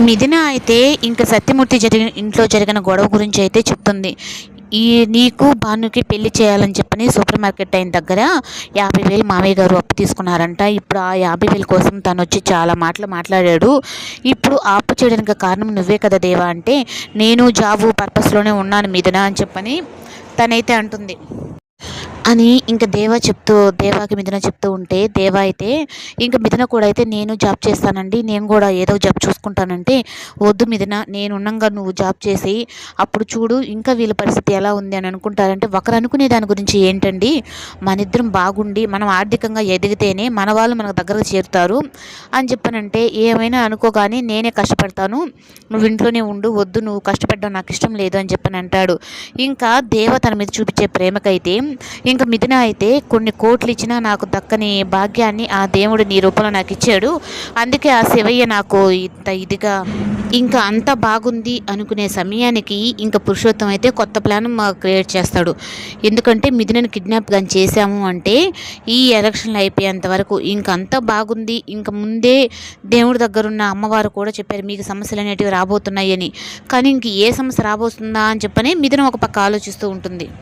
మిథున అయితే ఇంక సత్యమూర్తి ఇంట్లో జరిగిన గొడవ గురించి అయితే చెప్తుంది. నీకు భానుకి పెళ్లి చేయాలని చెప్పని సూపర్ మార్కెట్ అయిన దగ్గర 50,000 మామయ్య గారు అప్పు తీసుకున్నారంట. ఇప్పుడు ఆ 50,000 కోసం తనొచ్చి చాలా మాటలు మాట్లాడాడు. ఇప్పుడు ఆ అప్పు చేయడానికి కారణం నువ్వే కదా దేవా అంటే, నేను జాబు పర్పస్లోనే ఉన్నాను మిథున అని చెప్పని తనైతే అంటుంది. అని ఇంక దేవాకి మిథున చెప్తూ ఉంటే, దేవా అయితే ఇంక మిథున కూడా అయితే నేను జాబ్ చేస్తానండి, నేను కూడా ఏదో జాబ్ చూసుకుంటానంటే, వద్దు మిథున, నేను ఉండంగా నువ్వు జాబ్ చేసి అప్పుడు చూడు ఇంకా వీళ్ళ పరిస్థితి ఎలా ఉంది అని అనుకుంటారంటే, ఒకరు అనుకునే దాని గురించి ఏంటండి, మనిద్దరం బాగుండి మనం ఆర్థికంగా ఎదిగితేనే మన వాళ్ళు మనకు దగ్గరకు చేరుతారు అని చెప్పనంటే, ఏమైనా అనుకో కానీ నేనే కష్టపడతాను, నువ్వు ఇంట్లోనే ఉండు, వద్దు నువ్వు కష్టపడడం నాకు ఇష్టం లేదు అని చెప్పని అంటాడు. ఇంకా దేవ తన మీద చూపించే ప్రేమకైతే ఇంకా మిథున అయితే కొన్ని కోట్లు ఇచ్చినా నాకు దక్కని భాగ్యాన్ని ఆ దేవుడు నీ రూపంలో నాకు ఇచ్చాడు, అందుకే ఆ శివయ్య నాకు ఇంత ఇదిగా ఇంకా అంత బాగుంది అనుకునే సమయానికి ఇంకా పురుషోత్తం అయితే కొత్త ప్లాన్ క్రియేట్ చేస్తాడు. ఎందుకంటే మిథునని కిడ్నాప్ కానీ చేశాము అంటే ఈ ఎలక్షన్లు అయిపోయేంత వరకు ఇంకా అంత బాగుంది, ఇంకా ముందే దేవుడి దగ్గర ఉన్న అమ్మవారు కూడా చెప్పారు మీకు సమస్యలు అనేటివి రాబోతున్నాయి అని. కానీ ఇంక ఏ సమస్య రాబోతుందా అని చెప్పని మిథున ఒక పక్క ఆలోచిస్తూ ఉంటుంది.